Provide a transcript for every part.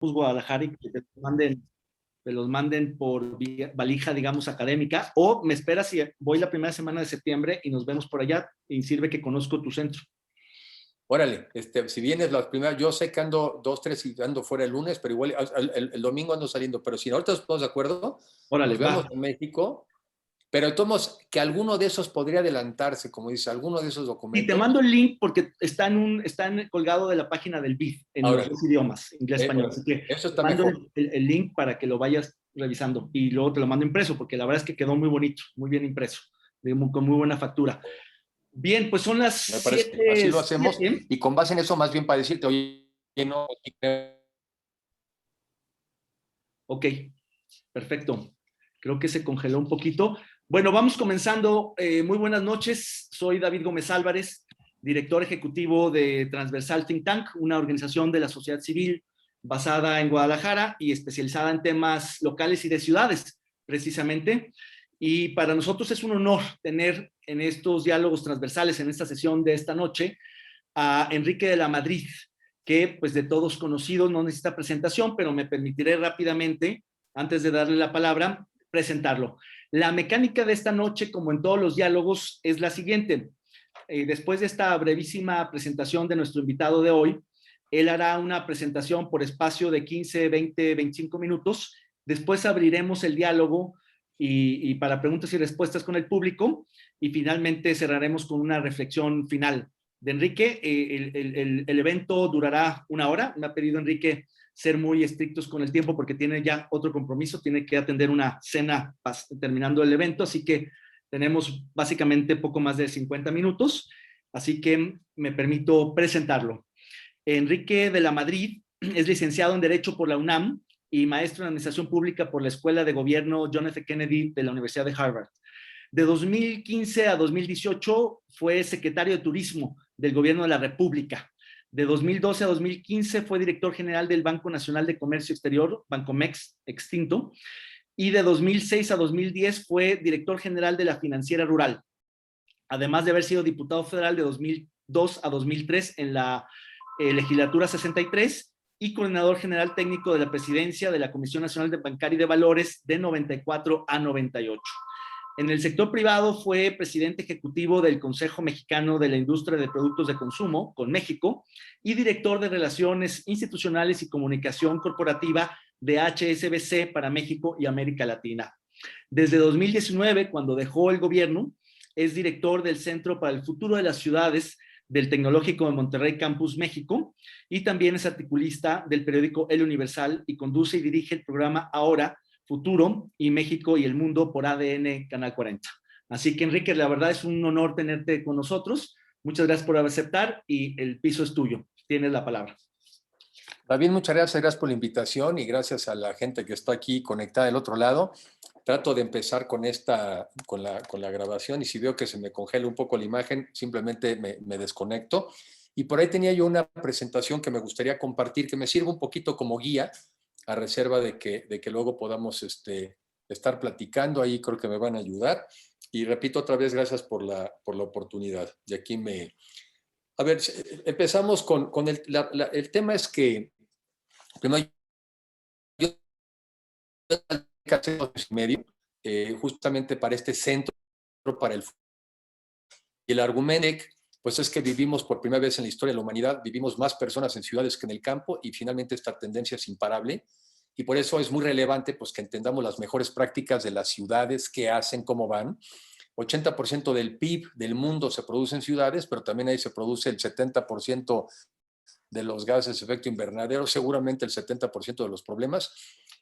Guadalajara y que te los manden por valija, digamos, académica, o me esperas si voy la primera semana de septiembre y nos vemos por allá y sirve que conozco tu centro. Órale, si vienes las primeras, yo sé que ando 2, 3 y ando fuera el lunes, pero igual el domingo ando saliendo, pero si ahorita estamos de acuerdo, Órale, nos vemos en México, pero todos que alguno de esos podría adelantarse, como dice, alguno de esos documentos. Y te mando el link porque está colgado de la página del BIF en los dos idiomas, inglés y español. Así que eso está te mando mejor. El link para que lo vayas revisando y luego te lo mando impreso porque la verdad es que quedó muy bonito, muy bien impreso, con muy buena factura. Bien, pues son las 7. Así lo hacemos y con base en eso más bien para decirte, oye, no. Ok, perfecto. Creo que se congeló un poquito. Bueno, vamos comenzando. Muy buenas noches. Soy David Gómez Álvarez, director ejecutivo de Transversal Think Tank, una organización de la sociedad civil basada en Guadalajara y especializada en temas locales y de ciudades, precisamente. Y para nosotros es un honor tener en estos diálogos transversales, en esta sesión de esta noche, a Enrique de la Madrid, que pues de todos conocidos, no necesita presentación, pero me permitiré rápidamente, antes de darle la palabra, presentarlo. La mecánica de esta noche, como en todos los diálogos, es la siguiente. Después de esta brevísima presentación de nuestro invitado de hoy, él hará una presentación por espacio de 15, 20, 25 minutos. Después abriremos el diálogo y para preguntas y respuestas con el público y finalmente cerraremos con una reflexión final de Enrique. El evento durará 1 hora. Me ha pedido Enrique ser muy estrictos con el tiempo porque tiene ya otro compromiso, tiene que atender una cena terminando el evento, así que tenemos básicamente poco más de 50 minutos, así que me permito presentarlo. Enrique de la Madrid es licenciado en Derecho por la UNAM y maestro en Administración Pública por la Escuela de Gobierno John F. Kennedy de la Universidad de Harvard. De 2015 a 2018 fue secretario de Turismo del Gobierno de la República. De 2012 a 2015 fue director general del Banco Nacional de Comercio Exterior, Bancomex, extinto, y de 2006 a 2010 fue director general de la Financiera Rural, además de haber sido diputado federal de 2002 a 2003 en la legislatura 63 y coordinador general técnico de la presidencia de la Comisión Nacional de Bancaria y de Valores de 94 a 98. En el sector privado fue presidente ejecutivo del Consejo Mexicano de la Industria de Productos de Consumo, con México, y director de Relaciones Institucionales y Comunicación Corporativa de HSBC para México y América Latina. Desde 2019, cuando dejó el gobierno, es director del Centro para el Futuro de las Ciudades del Tecnológico de Monterrey Campus México y también es articulista del periódico El Universal y conduce y dirige el programa Ahora, Futuro y México y el Mundo por ADN Canal 40. Así que Enrique, la verdad es un honor tenerte con nosotros. Muchas gracias por aceptar y el piso es tuyo. Tienes la palabra. David, muchas gracias por la invitación y gracias a la gente que está aquí conectada del otro lado. Trato de empezar con la grabación y si veo que se me congela un poco la imagen, simplemente me desconecto. Y por ahí tenía yo una presentación que me gustaría compartir, que me sirva un poquito como guía, a reserva de que luego podamos estar platicando. Ahí creo que me van a ayudar. Y repito otra vez, gracias por la oportunidad. Y aquí A ver, empezamos con el tema es que primero yo hace 2 años y medio, justamente para este centro para el y el argumento pues es que vivimos por primera vez en la historia de la humanidad, vivimos más personas en ciudades que en el campo y finalmente esta tendencia es imparable y por eso es muy relevante pues que entendamos las mejores prácticas de las ciudades, qué hacen, cómo van. 80% del PIB del mundo se produce en ciudades, pero también ahí se produce el 70% de los gases de efecto invernadero, seguramente el 70% de los problemas,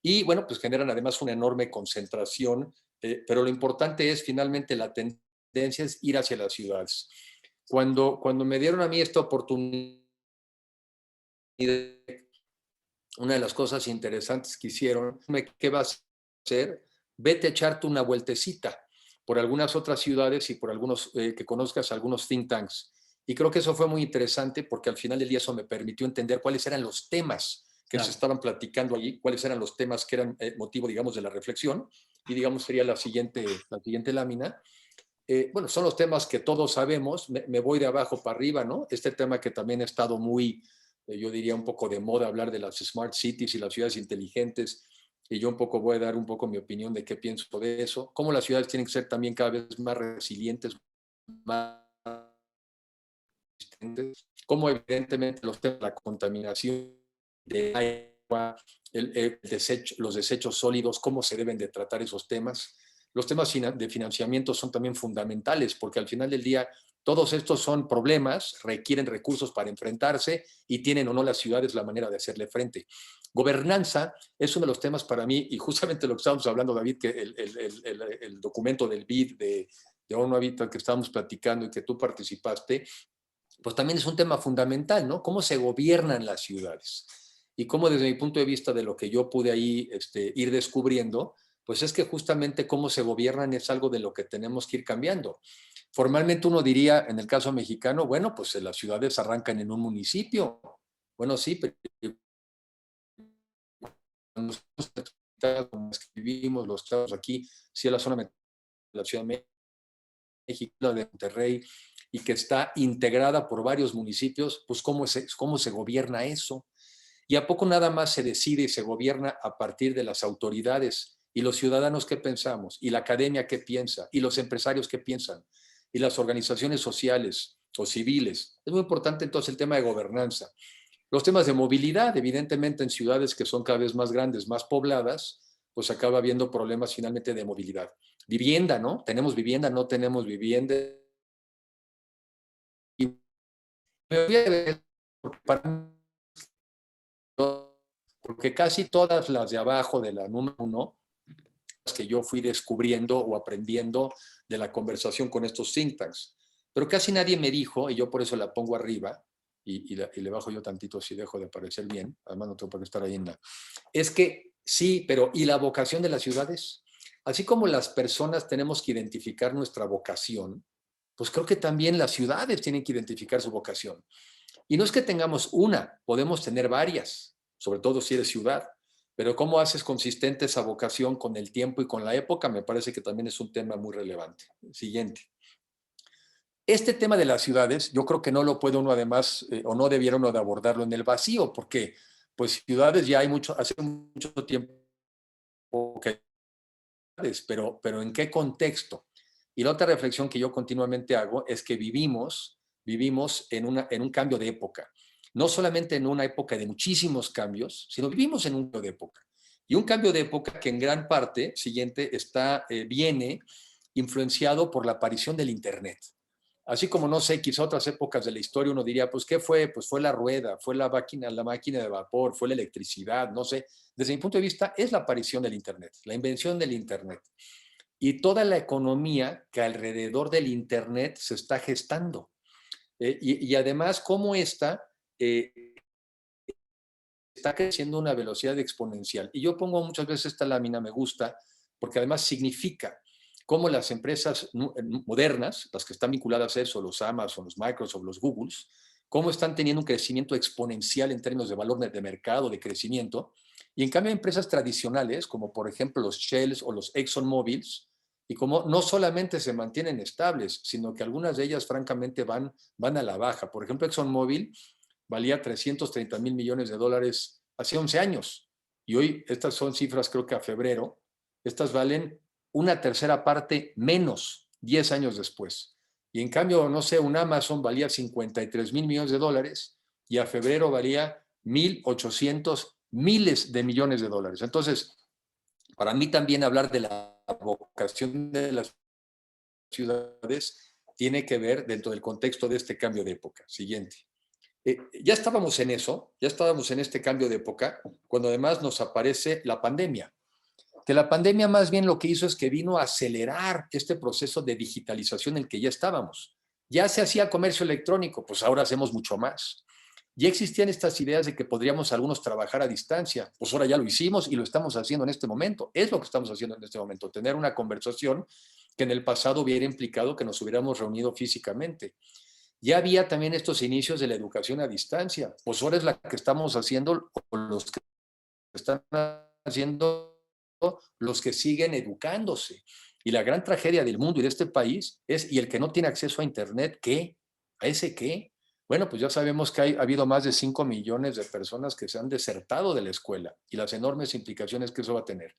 y bueno, pues generan además una enorme concentración, pero lo importante es finalmente la tendencia es ir hacia las ciudades. Cuando me dieron a mí esta oportunidad, una de las cosas interesantes que hicieron, ¿qué vas a hacer? Vete a echarte una vueltecita por algunas otras ciudades y por algunos, que conozcas algunos think tanks. Y creo que eso fue muy interesante porque al final del día eso me permitió entender cuáles eran los temas que se estaban platicando allí, cuáles eran los temas que eran motivo, digamos, de la reflexión. Y, digamos, sería la siguiente lámina. Bueno, son los temas que todos sabemos. Me voy de abajo para arriba, ¿no? Este tema que también ha estado muy yo diría un poco de moda hablar de las smart cities y las ciudades inteligentes, y yo un poco voy a dar un poco mi opinión de qué pienso de eso, cómo las ciudades tienen que ser también cada vez más resilientes, más resistentes, cómo evidentemente los temas de la contaminación de agua, los desechos sólidos, cómo se deben de tratar esos temas. Los temas de financiamiento son también fundamentales porque al final del día todos estos son problemas, requieren recursos para enfrentarse y tienen o no las ciudades la manera de hacerle frente. Gobernanza es uno de los temas para mí, y justamente lo que estábamos hablando, David, que el documento del BID de ONU Habitat que estábamos platicando y que tú participaste, pues también es un tema fundamental, ¿no? ¿Cómo se gobiernan las ciudades? Y cómo desde mi punto de vista de lo que yo pude ahí ir descubriendo, pues es que justamente cómo se gobiernan es algo de lo que tenemos que ir cambiando. Formalmente uno diría, en el caso mexicano, bueno, pues las ciudades arrancan en un municipio. Bueno, sí, pero como escribimos los estados aquí, sí es la zona de la Ciudad de México, la de Monterrey, y que está integrada por varios municipios, pues cómo se gobierna eso. ¿Y a poco nada más se decide y se gobierna a partir de las autoridades? ¿Y los ciudadanos qué pensamos? ¿Y la academia qué piensa? ¿Y los empresarios qué piensan? ¿Y las organizaciones sociales o civiles? Es muy importante entonces el tema de gobernanza. Los temas de movilidad, evidentemente en ciudades que son cada vez más grandes, más pobladas, pues acaba habiendo problemas finalmente de movilidad. Vivienda, ¿no? ¿Tenemos vivienda? ¿No tenemos vivienda? Y me voy a ver, porque casi todas las de abajo de la número uno, que yo fui descubriendo o aprendiendo de la conversación con estos think tanks, pero casi nadie me dijo, y yo por eso la pongo arriba, y le bajo yo tantito si dejo de aparecer bien, además no tengo por qué estar ahí en la... Es que sí, pero ¿y la vocación de las ciudades? Así como las personas tenemos que identificar nuestra vocación, pues creo que también las ciudades tienen que identificar su vocación. Y no es que tengamos una, podemos tener varias, sobre todo si eres ciudad. Pero cómo haces consistente esa vocación con el tiempo y con la época, me parece que también es un tema muy relevante. Siguiente. Este tema de las ciudades, yo creo que no lo puede uno además, o no debiera uno de abordarlo en el vacío, porque pues ciudades ya hay mucho, hace mucho tiempo que pero ¿en qué contexto? Y la otra reflexión que yo continuamente hago es que vivimos en un cambio de época. No solamente en una época de muchísimos cambios, sino vivimos en un cambio de época. Y un cambio de época que en gran parte, siguiente, viene influenciado por la aparición del Internet. Así como, no sé, quizá otras épocas de la historia uno diría, pues, ¿qué fue? Pues fue la rueda, fue la máquina de vapor, fue la electricidad, no sé. Desde mi punto de vista, es la aparición del Internet, la invención del Internet y toda la economía que alrededor del Internet se está gestando. Y además, cómo eh, está creciendo a una velocidad exponencial. Y yo pongo muchas veces esta lámina, me gusta, porque además significa cómo las empresas modernas, las que están vinculadas a eso, los Amazon, los Microsoft, los Googles, cómo están teniendo un crecimiento exponencial en términos de valor de mercado, de crecimiento, y en cambio empresas tradicionales, como por ejemplo los Shells o los ExxonMobils, y como no solamente se mantienen estables, sino que algunas de ellas francamente van a la baja. Por ejemplo, ExxonMobil valía 330 mil millones de dólares hace 11 años. Y hoy estas son cifras, creo que a febrero, estas valen una tercera parte menos 10 años después. Y en cambio, no sé, un Amazon valía 53 mil millones de dólares y a febrero valía 1.800 miles de millones de dólares. Entonces, para mí también hablar de la vocación de las ciudades tiene que ver dentro del contexto de este cambio de época. Siguiente. Ya estábamos en eso, ya estábamos en este cambio de época, cuando además nos aparece la pandemia. Que la pandemia más bien lo que hizo es que vino a acelerar este proceso de digitalización en el que ya estábamos. Ya se hacía comercio electrónico, pues ahora hacemos mucho más. Ya existían estas ideas de que podríamos algunos trabajar a distancia, pues ahora ya lo hicimos y lo estamos haciendo en este momento. Es lo que estamos haciendo en este momento, tener una conversación que en el pasado hubiera implicado que nos hubiéramos reunido físicamente. Ya había también estos inicios de la educación a distancia, pues ahora es la que estamos haciendo, o los que están haciendo, los que siguen educándose. Y la gran tragedia del mundo y de este país es, ¿y el que no tiene acceso a Internet qué? ¿A ese qué? Bueno, pues ya sabemos que ha habido más de 5 millones de personas que se han desertado de la escuela y las enormes implicaciones que eso va a tener.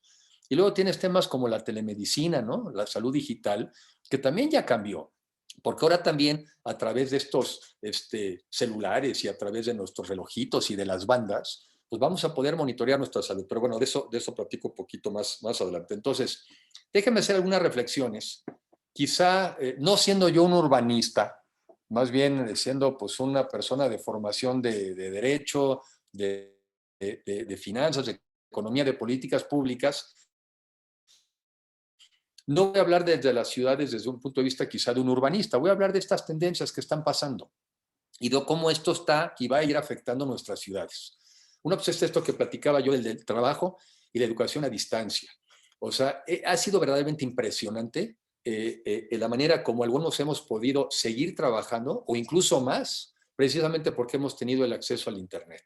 Y luego tienes temas como la telemedicina, ¿no? La salud digital, que también ya cambió, porque ahora también a través de estos celulares y a través de nuestros relojitos y de las bandas, pues vamos a poder monitorear nuestra salud. Pero bueno, de eso platico un poquito más adelante. Entonces, déjenme hacer algunas reflexiones. Quizá, no siendo yo un urbanista, más bien siendo pues una persona de formación de derecho, de finanzas, de economía, de políticas públicas, no voy a hablar desde las ciudades desde un punto de vista quizá de un urbanista, voy a hablar de estas tendencias que están pasando y de cómo esto está y va a ir afectando nuestras ciudades. Uno pues es esto que platicaba yo, el del trabajo y la educación a distancia. O sea, ha sido verdaderamente impresionante la manera como algunos hemos podido seguir trabajando o incluso más, precisamente porque hemos tenido el acceso al Internet.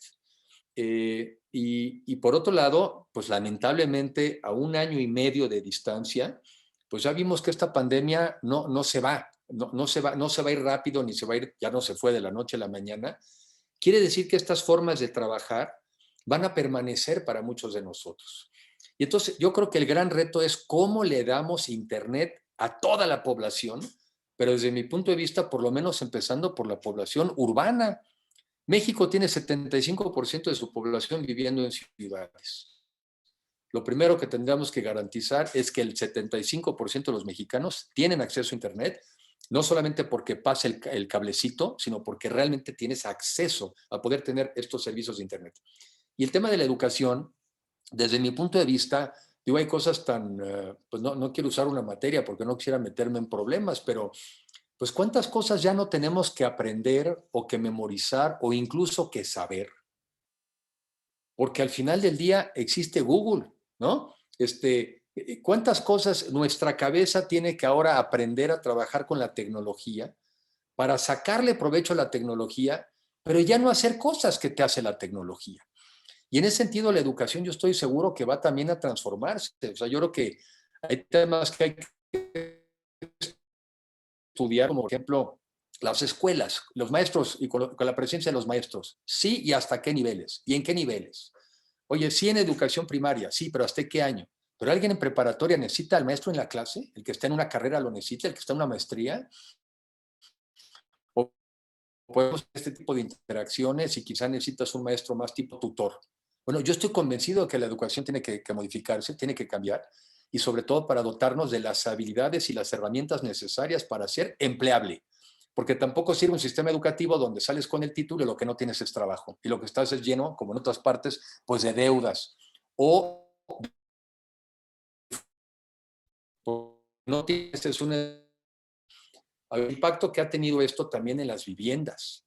Y por otro lado, pues lamentablemente a un año y medio de distancia, pues ya vimos que esta pandemia no se va, no se va a ir rápido, ni se va a ir, ya no se fue de la noche a la mañana. Quiere decir que estas formas de trabajar van a permanecer para muchos de nosotros. Y entonces yo creo que el gran reto es cómo le damos Internet a toda la población, pero desde mi punto de vista, por lo menos empezando por la población urbana. México tiene 75% de su población viviendo en ciudades. Lo primero que tendríamos que garantizar es que el 75% de los mexicanos tienen acceso a Internet, no solamente porque pase el cablecito, sino porque realmente tienes acceso a poder tener estos servicios de Internet. Y el tema de la educación, desde mi punto de vista, digo, hay cosas tan, pues no quiero usar una materia porque no quisiera meterme en problemas, pero pues cuántas cosas ya no tenemos que aprender o que memorizar o incluso que saber, porque al final del día existe Google, ¿no? ¿Cuántas cosas nuestra cabeza tiene que ahora aprender a trabajar con la tecnología para sacarle provecho a la tecnología, pero ya no hacer cosas que te hace la tecnología? Y en ese sentido, la educación yo estoy seguro que va también a transformarse. O sea, yo creo que hay temas que hay que estudiar, como por ejemplo las escuelas, los maestros y con la presencia de los maestros. Sí, y hasta qué niveles, y en qué niveles. Oye, sí en educación primaria, sí, pero ¿hasta qué año? Pero alguien en preparatoria necesita al maestro en la clase, el que está en una carrera lo necesita, el que está en una maestría, o podemos hacer este tipo de interacciones y quizás necesitas un maestro más tipo tutor. Bueno, yo estoy convencido de que la educación tiene que modificarse, tiene que cambiar, y sobre todo para dotarnos de las habilidades y las herramientas necesarias para ser empleable. Porque tampoco sirve un sistema educativo donde sales con el título y lo que no tienes es trabajo. Y lo que estás es lleno, como en otras partes, pues de deudas. O no tienes un impacto que ha tenido esto también en las viviendas.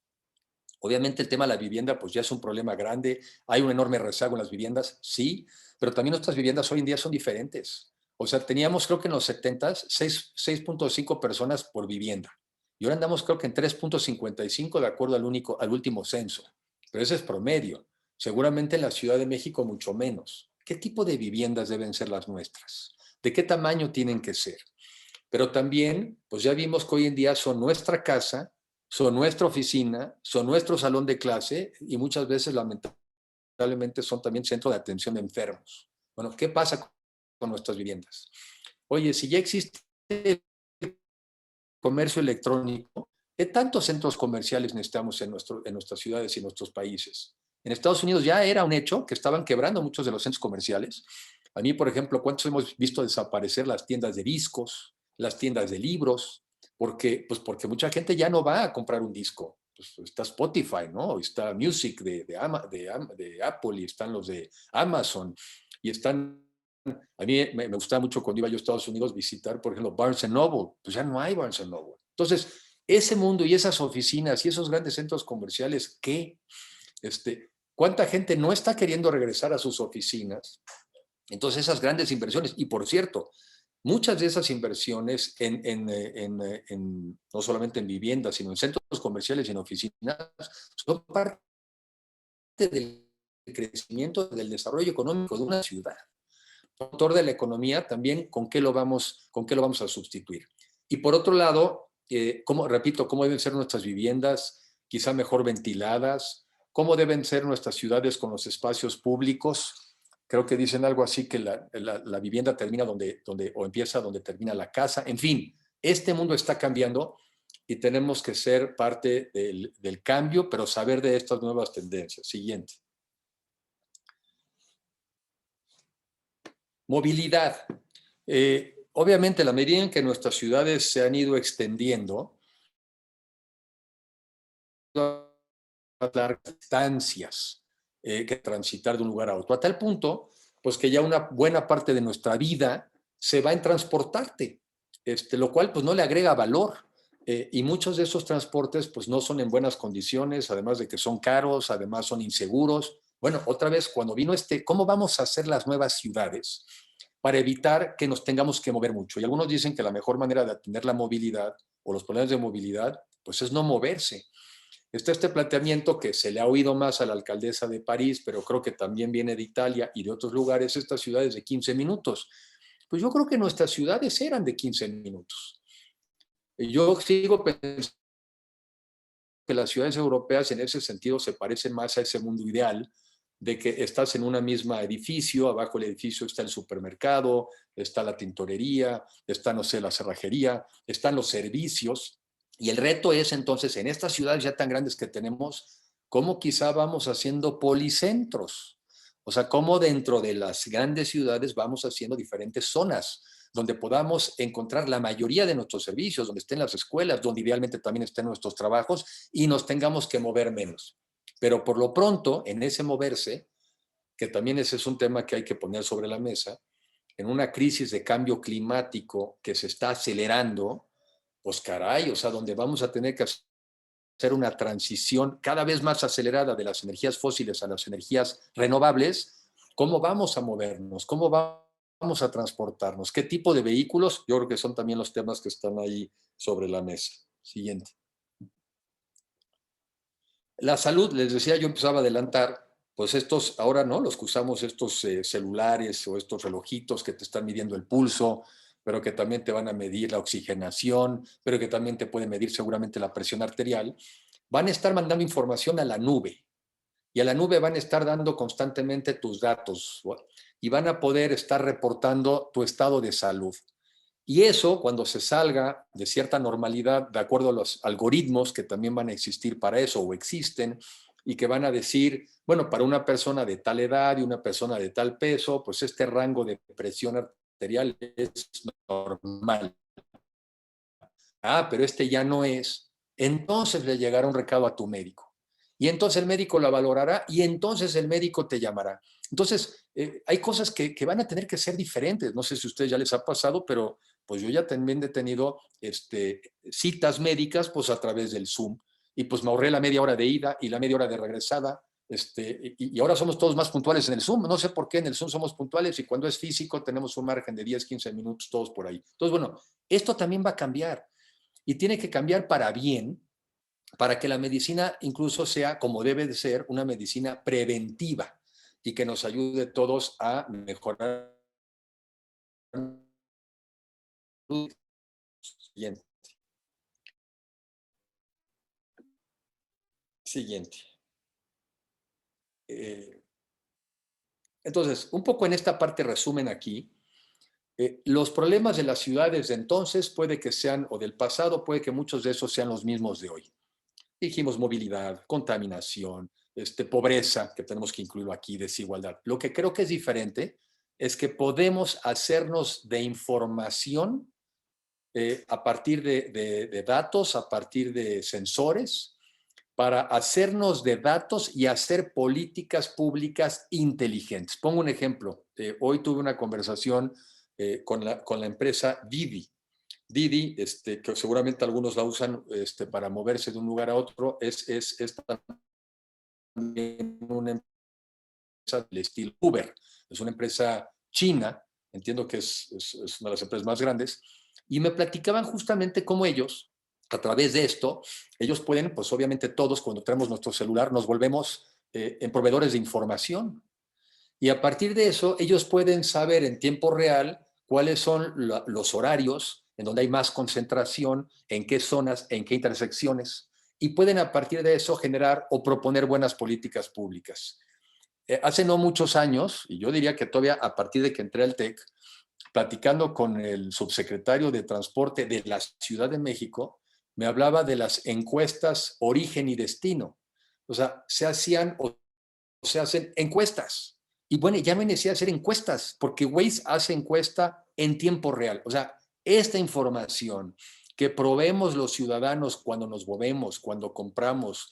Obviamente el tema de la vivienda pues ya es un problema grande, hay un enorme rezago en las viviendas, sí, pero también nuestras viviendas hoy en día son diferentes. O sea, teníamos creo que en los 70s 6.5 personas por vivienda y ahora andamos creo que en 3.55 de acuerdo al último censo, pero ese es promedio. Seguramente en la Ciudad de México mucho menos. ¿Qué tipo de viviendas deben ser las nuestras? ¿De qué tamaño tienen que ser? Pero también, pues ya vimos que hoy en día son nuestra casa, son nuestra oficina, son nuestro salón de clase y muchas veces, lamentablemente, son también centro de atención de enfermos. Bueno, ¿qué pasa con nuestras viviendas? Oye, si ya existe comercio electrónico, ¿qué tantos centros comerciales necesitamos en nuestras ciudades y en nuestros países? En Estados Unidos ya era un hecho que estaban quebrando muchos de los centros comerciales. A mí, por ejemplo, ¿cuántos hemos visto desaparecer las tiendas de discos, las tiendas de libros? Pues porque mucha gente ya no va a comprar un disco. Pues está Spotify, ¿no? Está Music de Apple y están los de Amazon y están a mí me gustaba mucho cuando iba yo a Estados Unidos visitar, por ejemplo, Barnes Noble. Pues ya no hay Barnes Noble. Entonces, ese mundo y esas oficinas y esos grandes centros comerciales, ¿qué? ¿Cuánta gente no está queriendo regresar a sus oficinas? Entonces, esas grandes inversiones, y por cierto, muchas de esas inversiones no solamente en viviendas, sino en centros comerciales y en oficinas, son parte del crecimiento, del desarrollo económico de una ciudad. Motor de la economía, también con qué lo vamos a sustituir. Y por otro lado, repito, cómo deben ser nuestras viviendas, quizá mejor ventiladas, cómo deben ser nuestras ciudades con los espacios públicos. Creo que dicen algo así que la vivienda termina o empieza donde termina la casa. En fin, este mundo está cambiando y tenemos que ser parte del cambio, pero saber de estas nuevas tendencias. Siguiente. Movilidad. Obviamente, la medida en que nuestras ciudades se han ido extendiendo, largas distancias que transitar de un lugar a otro, a tal punto, pues que ya una buena parte de nuestra vida se va en transportarte, lo cual pues no le agrega valor. Y muchos de esos transportes pues no son en buenas condiciones, además de que son caros, además son inseguros. Bueno, otra vez, cuando vino ¿cómo vamos a hacer las nuevas ciudades para evitar que nos tengamos que mover mucho? Y algunos dicen que la mejor manera de atender la movilidad o los problemas de movilidad pues es no moverse. Está este planteamiento que se le ha oído más a la alcaldesa de París, pero creo que también viene de Italia y de otros lugares, estas ciudades de 15 minutos. Pues yo creo que nuestras ciudades eran de 15 minutos. Yo sigo pensando que las ciudades europeas en ese sentido se parecen más a ese mundo ideal de que estás en un mismo edificio, abajo del edificio está el supermercado, está la tintorería, está, no sé, la cerrajería, están los servicios. Y el reto es entonces, en estas ciudades ya tan grandes que tenemos, cómo quizá vamos haciendo policentros. O sea, cómo dentro de las grandes ciudades vamos haciendo diferentes zonas donde podamos encontrar la mayoría de nuestros servicios, donde estén las escuelas, donde idealmente también estén nuestros trabajos y nos tengamos que mover menos. Pero por lo pronto, en ese moverse, que también ese es un tema que hay que poner sobre la mesa, en una crisis de cambio climático que se está acelerando, pues caray, o sea, donde vamos a tener que hacer una transición cada vez más acelerada de las energías fósiles a las energías renovables, ¿cómo vamos a movernos? ¿Cómo vamos a transportarnos? ¿Qué tipo de vehículos? Yo creo que son también los temas que están ahí sobre la mesa. Siguiente. La salud, les decía, yo empezaba a adelantar, pues estos, ahora no, los que usamos estos celulares o estos relojitos que te están midiendo el pulso, pero que también te van a medir la oxigenación, pero que también te pueden medir seguramente la presión arterial, van a estar mandando información a la nube. Y a la nube van a estar dando constantemente tus datos y van a poder estar reportando tu estado de salud. Y eso, cuando se salga de cierta normalidad, de acuerdo a los algoritmos que también van a existir para eso o existen, y que van a decir, bueno, para una persona de tal edad y una persona de tal peso, pues este rango de presión arterial es normal. Ah, pero este ya no es. Entonces le llegará un recado a tu médico. Y entonces el médico la valorará y entonces el médico te llamará. Entonces, hay cosas que van a tener que ser diferentes. No sé si a ustedes ya les ha pasado, pero pues yo ya también he tenido citas médicas pues a través del Zoom y pues me ahorré la media hora de ida y la media hora de regresada. Y ahora somos todos más puntuales en el Zoom. No sé por qué en el Zoom somos puntuales y cuando es físico tenemos un margen de 10, 15 minutos todos por ahí. Entonces, bueno, esto también va a cambiar y tiene que cambiar para bien, para que la medicina incluso sea, como debe de ser, una medicina preventiva y que nos ayude todos a mejorar. Siguiente. Siguiente. Entonces, un poco en esta parte resumen aquí, los problemas de las ciudades de entonces puede que sean, o del pasado, puede que muchos de esos sean los mismos de hoy. Dijimos movilidad, contaminación, pobreza, que tenemos que incluirlo aquí, desigualdad. Lo que creo que es diferente es que podemos hacernos de información a partir de datos, a partir de sensores, para hacernos de datos y hacer políticas públicas inteligentes. Pongo un ejemplo. Hoy tuve una conversación con la empresa Didi. Didi, que seguramente algunos la usan para moverse de un lugar a otro, es también una empresa del estilo Uber. Es una empresa china, entiendo que es una de las empresas más grandes, y me platicaban justamente cómo ellos, a través de esto, ellos pueden, pues obviamente todos, cuando traemos nuestro celular, nos volvemos en proveedores de información. Y a partir de eso, ellos pueden saber en tiempo real cuáles son los horarios en donde hay más concentración, en qué zonas, en qué intersecciones. y pueden a partir de eso generar o proponer buenas políticas públicas. Hace no muchos años, y yo diría que todavía a partir de que entré al TEC, platicando con el subsecretario de Transporte de la Ciudad de México, me hablaba de las encuestas origen y destino. O sea, se hacían o se hacen encuestas. Y bueno, ya no hay necesidad de hacer encuestas, porque Waze hace encuesta en tiempo real. O sea, esta información que proveemos los ciudadanos cuando nos movemos, cuando compramos,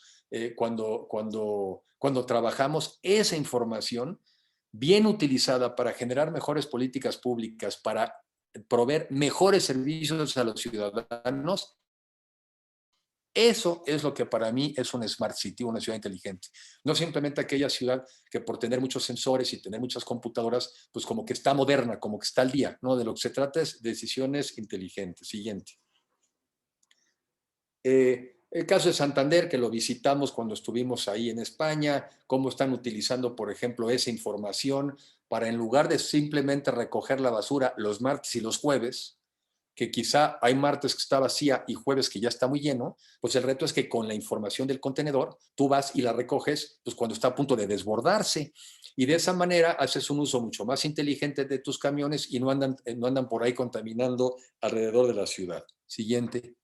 cuando trabajamos, esa información bien utilizada para generar mejores políticas públicas, para proveer mejores servicios a los ciudadanos, eso es lo que para mí es un smart city, una ciudad inteligente. No simplemente aquella ciudad que por tener muchos sensores y tener muchas computadoras, pues como que está moderna, como que está al día. No, de lo que se trata es de decisiones inteligentes. Siguiente. El caso de Santander, que lo visitamos cuando estuvimos ahí en España, cómo están utilizando, por ejemplo, esa información para, en lugar de simplemente recoger la basura los martes y los jueves, que quizá hay martes que está vacía y jueves que ya está muy lleno, pues el reto es que con la información del contenedor tú vas y la recoges pues cuando está a punto de desbordarse, y de esa manera haces un uso mucho más inteligente de tus camiones y no andan por ahí contaminando alrededor de la ciudad. Siguiente.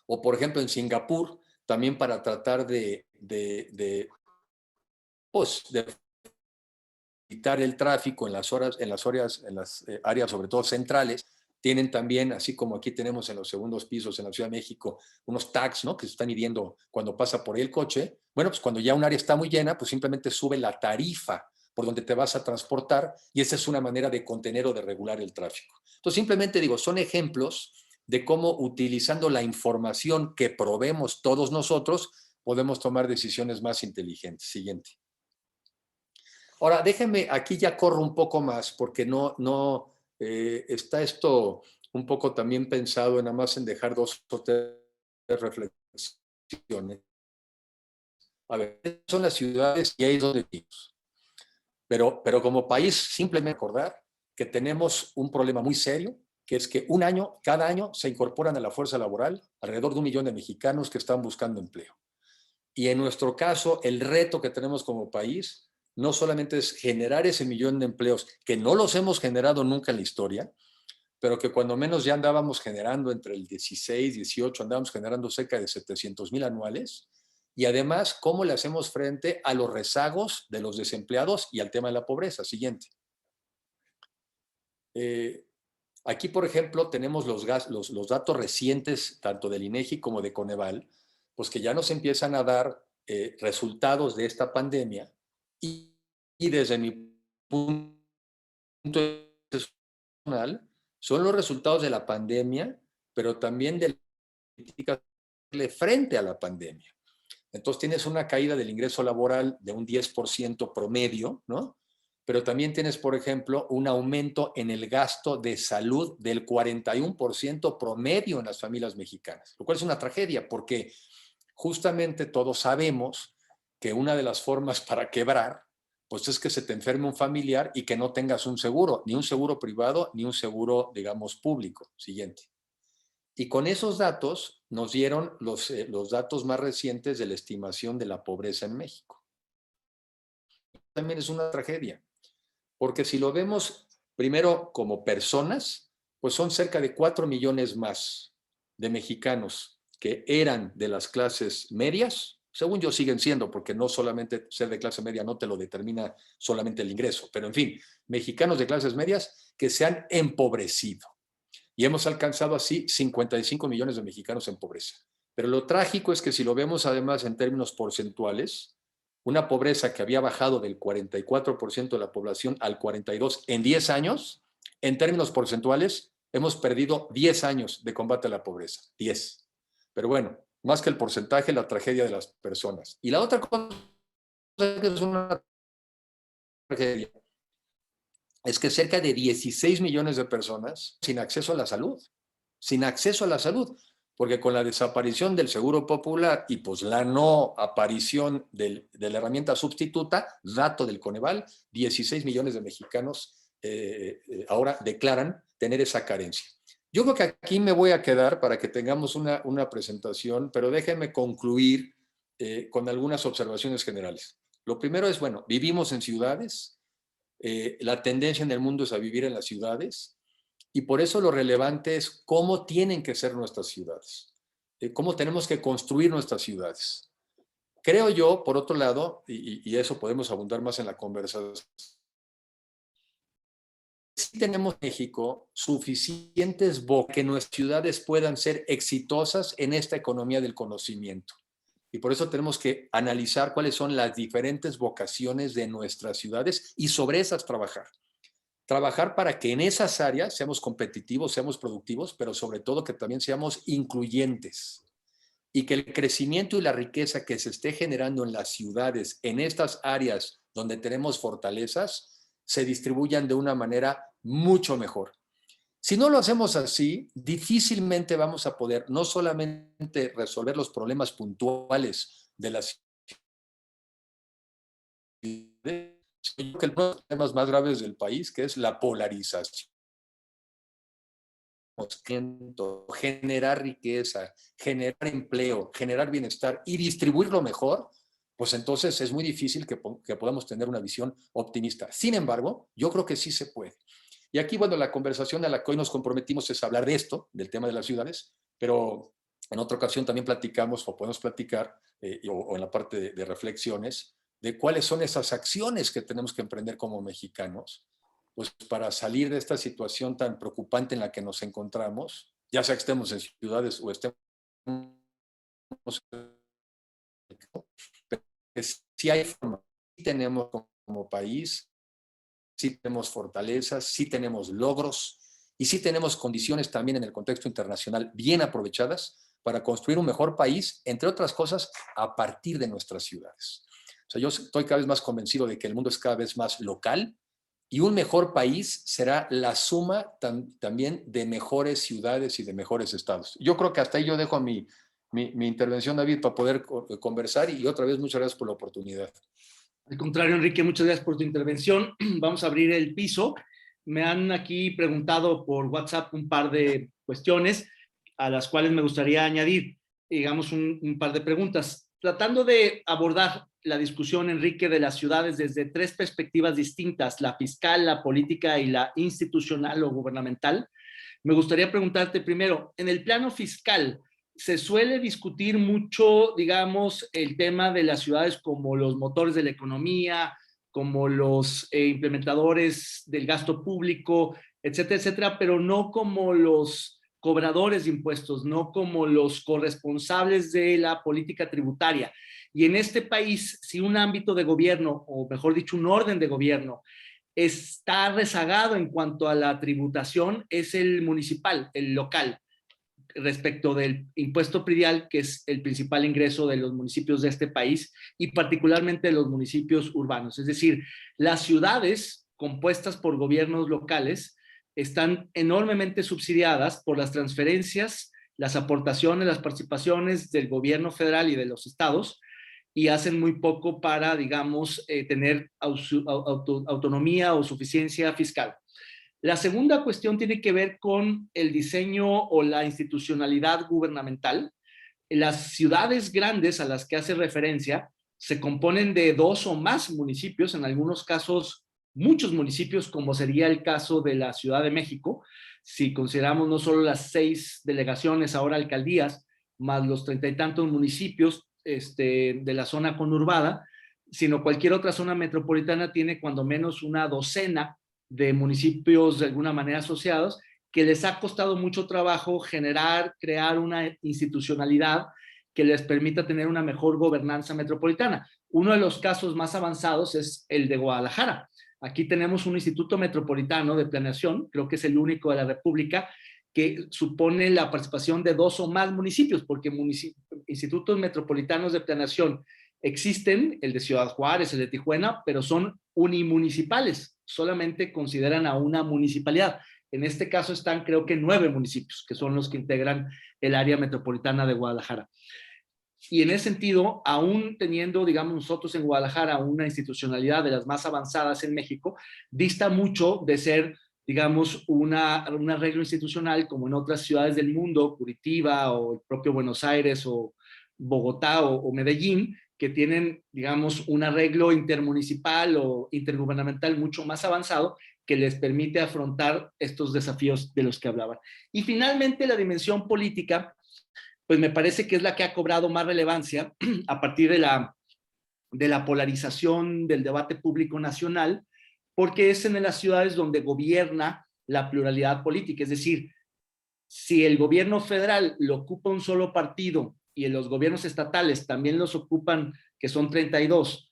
O por ejemplo en Singapur, también para tratar pues, de evitar el tráfico en las áreas sobre todo centrales, tienen también, así como aquí tenemos en los segundos pisos en la Ciudad de México, unos tags, ¿no?, que se están midiendo cuando pasa por ahí el coche. Bueno, pues cuando ya un área está muy llena, pues simplemente sube la tarifa por donde te vas a transportar, y esa es una manera de contener o de regular el tráfico. Entonces, simplemente digo, son ejemplos de cómo, utilizando la información que proveemos todos nosotros, podemos tomar decisiones más inteligentes. Siguiente. Ahora, déjenme, aquí ya corro un poco más, porque está esto un poco también pensado nada más en dejar 2 o 3 reflexiones. A ver, son las ciudades y ahí es donde vivimos. Pero como país, simplemente recordar que tenemos un problema muy serio, que es que cada año se incorporan a la fuerza laboral alrededor de 1 millón de mexicanos que están buscando empleo. Y en nuestro caso, el reto que tenemos como país no solamente es generar ese 1 millón de empleos, que no los hemos generado nunca en la historia, pero que cuando menos ya andábamos generando entre el 16, 18, andábamos generando cerca de 700,000 anuales. Y además, ¿cómo le hacemos frente a los rezagos de los desempleados y al tema de la pobreza? Siguiente. Aquí, por ejemplo, tenemos los datos recientes, tanto del INEGI como de Coneval, pues que ya nos empiezan a dar resultados de esta pandemia, y desde mi punto de vista personal, son los resultados de la pandemia, pero también de la política frente a la pandemia. Entonces tienes una caída del ingreso laboral de un 10% promedio, ¿no? Pero también tienes, por ejemplo, un aumento en el gasto de salud del 41% promedio en las familias mexicanas, lo cual es una tragedia, porque justamente todos sabemos que una de las formas para quebrar, pues es que se te enferme un familiar y que no tengas un seguro, ni un seguro privado, ni un seguro, digamos, público. Siguiente. Y con esos datos nos dieron los datos más recientes de la estimación de la pobreza en México. También es una tragedia, porque si lo vemos primero como personas, pues son cerca de 4 millones más de mexicanos que eran de las clases medias. Según yo siguen siendo, porque no solamente ser de clase media no te lo determina solamente el ingreso, pero en fin, mexicanos de clases medias que se han empobrecido. Y hemos alcanzado así 55 millones de mexicanos en pobreza. Pero lo trágico es que si lo vemos además en términos porcentuales, una pobreza que había bajado del 44% de la población al 42% en 10 años, en términos porcentuales, hemos perdido 10 años de combate a la pobreza. 10. Pero bueno, más que el porcentaje, la tragedia de las personas. Y la otra cosa que es una tragedia es que cerca de 16 millones de personas sin acceso a la salud, porque con la desaparición del Seguro Popular y pues la no aparición de la herramienta sustituta, dato del Coneval, 16 millones de mexicanos ahora declaran tener esa carencia. Yo creo que aquí me voy a quedar para que tengamos una presentación, pero déjenme concluir con algunas observaciones generales. Lo primero es, bueno, vivimos en ciudades, la tendencia en el mundo es a vivir en las ciudades, y por eso lo relevante es cómo tienen que ser nuestras ciudades, cómo tenemos que construir nuestras ciudades. Creo yo, por otro lado, y eso podemos abundar más en la conversación, sí tenemos en México suficientes bocas que nuestras ciudades puedan ser exitosas en esta economía del conocimiento. Y por eso tenemos que analizar cuáles son las diferentes vocaciones de nuestras ciudades y sobre esas trabajar. Trabajar para que en esas áreas seamos competitivos, seamos productivos, pero sobre todo que también seamos incluyentes. Y que el crecimiento y la riqueza que se esté generando en las ciudades, en estas áreas donde tenemos fortalezas, se distribuyan de una manera mucho mejor. Si no lo hacemos así, difícilmente vamos a poder no solamente resolver los problemas puntuales de las ciudades, sino que uno de los problemas más graves del país, que es la polarización. Generar riqueza, generar empleo, generar bienestar y distribuirlo mejor, pues entonces es muy difícil que podamos tener una visión optimista. Sin embargo, yo creo que sí se puede. Y aquí, bueno, la conversación a la que hoy nos comprometimos es hablar de esto, del tema de las ciudades, pero en otra ocasión también platicamos o podemos platicar, o en la parte de reflexiones, de cuáles son esas acciones que tenemos que emprender como mexicanos, pues para salir de esta situación tan preocupante en la que nos encontramos, ya sea que estemos en ciudades o estemos que sí hay forma, sí tenemos como país, sí tenemos fortalezas, sí tenemos logros y sí tenemos condiciones también en el contexto internacional bien aprovechadas para construir un mejor país, entre otras cosas, a partir de nuestras ciudades. O sea, yo estoy cada vez más convencido de que el mundo es cada vez más local y un mejor país será la suma también de mejores ciudades y de mejores estados. Yo creo que hasta ahí yo dejo mi intervención, David, para poder conversar y otra vez muchas gracias por la oportunidad. Al contrario, Enrique, muchas gracias por tu intervención. Vamos a abrir el piso. Me han aquí preguntado por WhatsApp un par de cuestiones a las cuales me gustaría añadir, digamos, un par de preguntas. Tratando de abordar la discusión, Enrique, de las ciudades desde tres perspectivas distintas, la fiscal, la política y la institucional o gubernamental, me gustaría preguntarte primero, en el plano fiscal, se suele discutir mucho, digamos, el tema de las ciudades como los motores de la economía, como los implementadores del gasto público, etcétera, etcétera, pero no como los cobradores de impuestos, no como los corresponsables de la política tributaria. Y en este país, si un ámbito de gobierno, o mejor dicho, un orden de gobierno, está rezagado en cuanto a la tributación, es el municipal, el local, respecto del impuesto predial, que es el principal ingreso de los municipios de este país y particularmente de los municipios urbanos. Es decir, las ciudades compuestas por gobiernos locales están enormemente subsidiadas por las transferencias, las aportaciones, las participaciones del gobierno federal y de los estados, y hacen muy poco para, digamos, tener autonomía o suficiencia fiscal. La segunda cuestión tiene que ver con el diseño o la institucionalidad gubernamental. Las ciudades grandes a las que hace referencia se componen de dos o más municipios, en algunos casos muchos municipios, como sería el caso de la Ciudad de México, si consideramos no solo las 6 delegaciones, ahora alcaldías, más los 30 y tantos municipios de la zona conurbada, sino cualquier otra zona metropolitana tiene cuando menos una docena de municipios de alguna manera asociados, que les ha costado mucho trabajo generar, crear una institucionalidad que les permita tener una mejor gobernanza metropolitana. Uno de los casos más avanzados es el de Guadalajara. Aquí tenemos un Instituto Metropolitano de Planeación, creo que es el único de la República, que supone la participación de dos o más municipios, porque institutos metropolitanos de planeación existen, el de Ciudad Juárez, el de Tijuana, pero son unimunicipales, solamente consideran a una municipalidad. En este caso están, creo que 9 municipios, que son los que integran el área metropolitana de Guadalajara. Y en ese sentido, aún teniendo, digamos, nosotros en Guadalajara una institucionalidad de las más avanzadas en México, dista mucho de ser digamos, un arreglo institucional como en otras ciudades del mundo, Curitiba o el propio Buenos Aires o Bogotá o Medellín, que tienen, digamos, un arreglo intermunicipal o intergubernamental mucho más avanzado que les permite afrontar estos desafíos de los que hablaba. Y finalmente la dimensión política, pues me parece que es la que ha cobrado más relevancia a partir de la polarización del debate público nacional, porque es en las ciudades donde gobierna la pluralidad política. Es decir, si el gobierno federal lo ocupa un solo partido y en los gobiernos estatales también los ocupan, que son 32,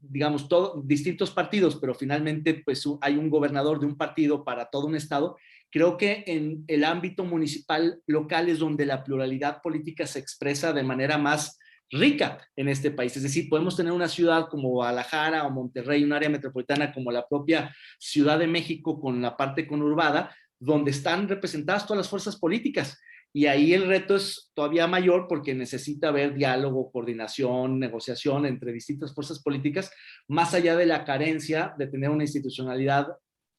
digamos, distintos partidos, pero finalmente pues hay un gobernador de un partido para todo un estado, creo que en el ámbito municipal local es donde la pluralidad política se expresa de manera más rica en este país. Es decir, podemos tener una ciudad como Guadalajara o Monterrey, un área metropolitana como la propia Ciudad de México con la parte conurbada, donde están representadas todas las fuerzas políticas. Y ahí el reto es todavía mayor porque necesita haber diálogo, coordinación, negociación entre distintas fuerzas políticas, más allá de la carencia de tener una institucionalidad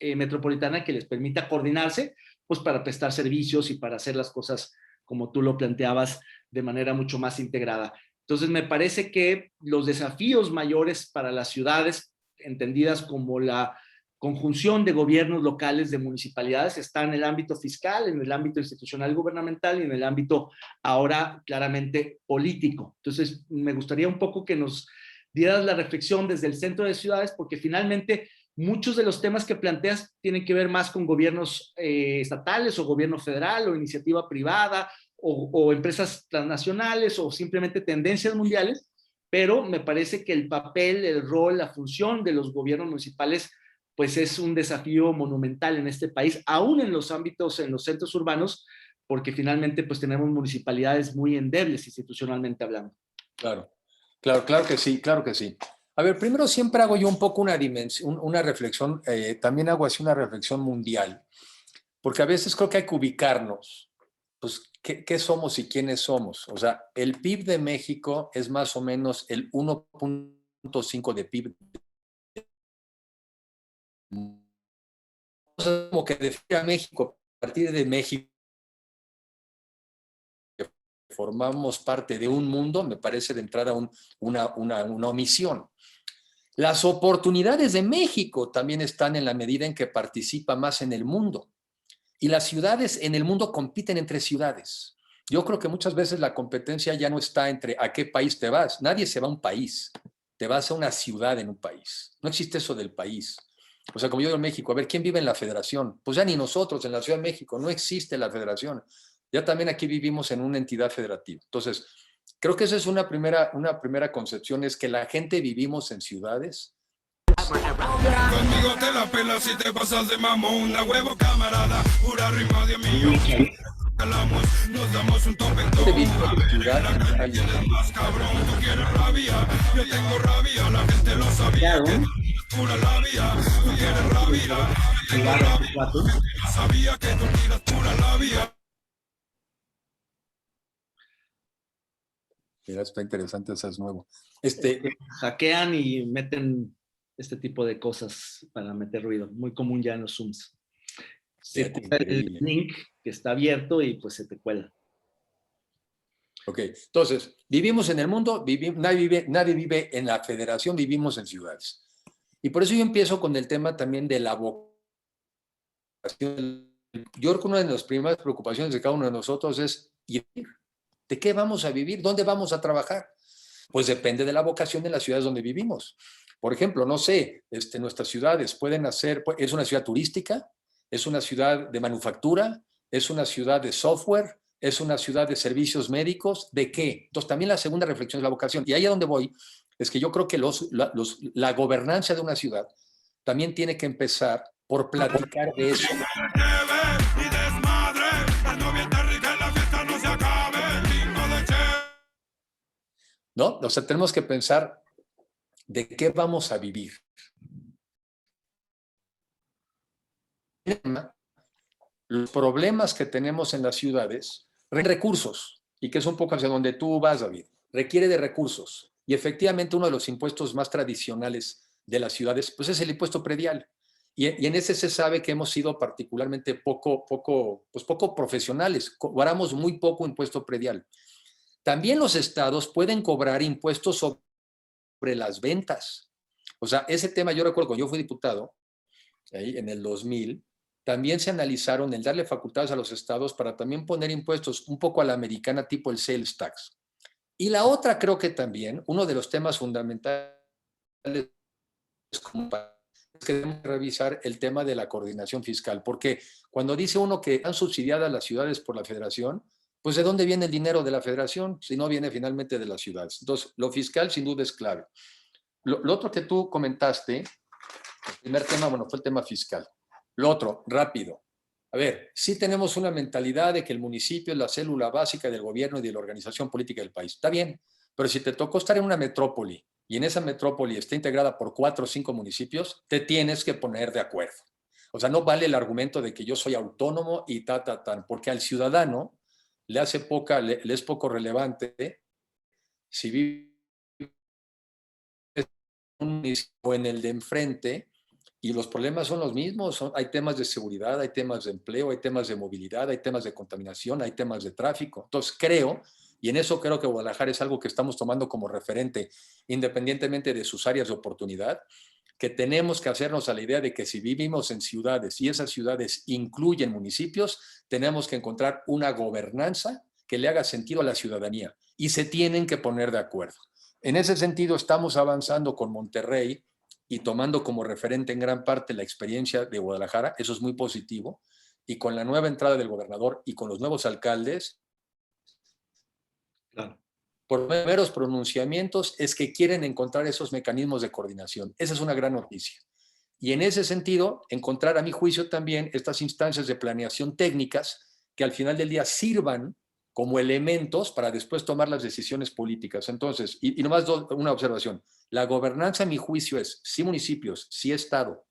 metropolitana que les permita coordinarse, pues para prestar servicios y para hacer las cosas como tú lo planteabas de manera mucho más integrada. Entonces me parece que los desafíos mayores para las ciudades, entendidas como la conjunción de gobiernos locales, de municipalidades, está en el ámbito fiscal, en el ámbito institucional gubernamental y en el ámbito ahora claramente político. Entonces, me gustaría un poco que nos dieras la reflexión desde el centro de ciudades, porque finalmente muchos de los temas que planteas tienen que ver más con gobiernos estatales o gobierno federal o iniciativa privada o empresas transnacionales o simplemente tendencias mundiales, pero me parece que el papel, el rol, la función de los gobiernos municipales pues es un desafío monumental en este país, aún en los ámbitos, en los centros urbanos, porque finalmente pues tenemos municipalidades muy endebles institucionalmente hablando. Claro, claro que sí, claro que sí. A ver, primero siempre hago yo un poco una reflexión, también hago así una reflexión mundial, porque a veces creo que hay que ubicarnos, pues, ¿qué somos y quiénes somos? O sea, el PIB de México es más o menos el 1.5 de PIB. Como que define a México a partir de México, que formamos parte de un mundo, me parece de entrada una omisión. Las oportunidades de México también están en la medida en que participa más en el mundo. Y las ciudades en el mundo compiten entre ciudades. Yo creo que muchas veces la competencia ya no está entre a qué país te vas. Nadie se va a un país. Te vas a una ciudad en un país. No existe eso del país. O sea, como yo digo en México, a ver, ¿quién vive en la federación? Pues ya ni nosotros en la Ciudad de México. No existe la federación. Ya también aquí vivimos en una entidad federativa. Entonces, creo que esa es una primera concepción, es que la gente vivimos en ciudades. Conmigo te la pelas si te pasas de mamón, la huevo camarada, pura rima de millón. Nos damos un tope en todo. Más cabrón, tú quieres rabia, yo tengo rabia, la gente lo sabía. Pura labia, tú quieres rabia, yo tengo rabia, no sabía que tú tiras pura labia. Mira, está interesante, eso es nuevo. Hackean y meten este tipo de cosas para meter ruido. Muy común ya en los Zooms. El link que está abierto y pues se te cuela. Ok, entonces, vivimos en el mundo, nadie vive en la federación, vivimos en ciudades. Y por eso yo empiezo con el tema también de la vocación. Yo creo que una de las primeras preocupaciones de cada uno de nosotros es ¿de qué vamos a vivir? ¿Dónde vamos a trabajar? Pues depende de la vocación de las ciudades donde vivimos. Por ejemplo, no sé, nuestras ciudades pueden hacer, es una ciudad turística, es una ciudad de manufactura, es una ciudad de software, es una ciudad de servicios médicos, ¿de qué? Entonces también la segunda reflexión es la vocación. Y ahí a donde voy es que yo creo que la gobernanza de una ciudad también tiene que empezar por platicar de eso. ¿No? O sea, tenemos que pensar de qué vamos a vivir. Los problemas que tenemos en las ciudades requieren recursos, y que es un poco hacia donde tú vas, David. Requiere de recursos. Y efectivamente uno de los impuestos más tradicionales de las ciudades pues es el impuesto predial. Y en ese se sabe que hemos sido particularmente poco profesionales, cobramos muy poco impuesto predial. También los estados pueden cobrar impuestos sobre las ventas. O sea, ese tema, yo recuerdo cuando yo fui diputado, ahí en el 2000, también se analizaron el darle facultades a los estados para también poner impuestos un poco a la americana, tipo el sales tax. Y la otra, creo que también, uno de los temas fundamentales es que debemos revisar el tema de la coordinación fiscal, porque cuando dice uno que están subsidiadas las ciudades por la federación, pues ¿de dónde viene el dinero de la federación si no viene finalmente de las ciudades? Entonces, lo fiscal sin duda es clave. Lo otro que tú comentaste, el primer tema, bueno, fue el tema fiscal. Lo otro, rápido. A ver, sí tenemos una mentalidad de que el municipio es la célula básica del gobierno y de la organización política del país. Está bien, pero si te tocó estar en una metrópoli y en esa metrópoli está integrada por 4 o 5 municipios, te tienes que poner de acuerdo. O sea, no vale el argumento de que yo soy autónomo y porque al ciudadano le es poco relevante si vive en un municipio o en el de enfrente. Y los problemas son los mismos, hay temas de seguridad, hay temas de empleo, hay temas de movilidad, hay temas de contaminación, hay temas de tráfico. Entonces creo, y en eso creo que Guadalajara es algo que estamos tomando como referente, independientemente de sus áreas de oportunidad, que tenemos que hacernos a la idea de que si vivimos en ciudades y esas ciudades incluyen municipios, tenemos que encontrar una gobernanza que le haga sentido a la ciudadanía y se tienen que poner de acuerdo. En ese sentido estamos avanzando con Monterrey, y tomando como referente en gran parte la experiencia de Guadalajara, eso es muy positivo, y con la nueva entrada del gobernador y con los nuevos alcaldes, Claro. por meros pronunciamientos, es que quieren encontrar esos mecanismos de coordinación. Esa es una gran noticia. Y en ese sentido, encontrar a mi juicio también estas instancias de planeación técnicas que al final del día sirvan como elementos para después tomar las decisiones políticas. Entonces, y nomás una observación, la gobernanza, a mi juicio, es sí municipios, sí Estado,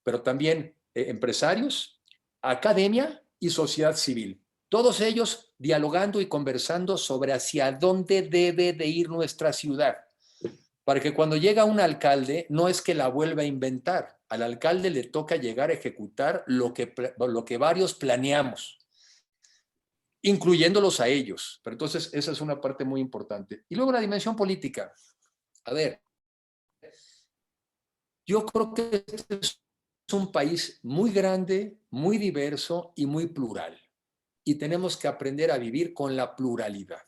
pero también empresarios, academia y sociedad civil. Todos ellos dialogando y conversando sobre hacia dónde debe de ir nuestra ciudad. Para que cuando llega un alcalde, no es que la vuelva a inventar. Al alcalde le toca llegar a ejecutar lo que varios planeamos, incluyéndolos a ellos. Pero entonces esa es una parte muy importante. Y luego la dimensión política. A ver, yo creo que este es un país muy grande, muy diverso y muy plural. Y tenemos que aprender a vivir con la pluralidad.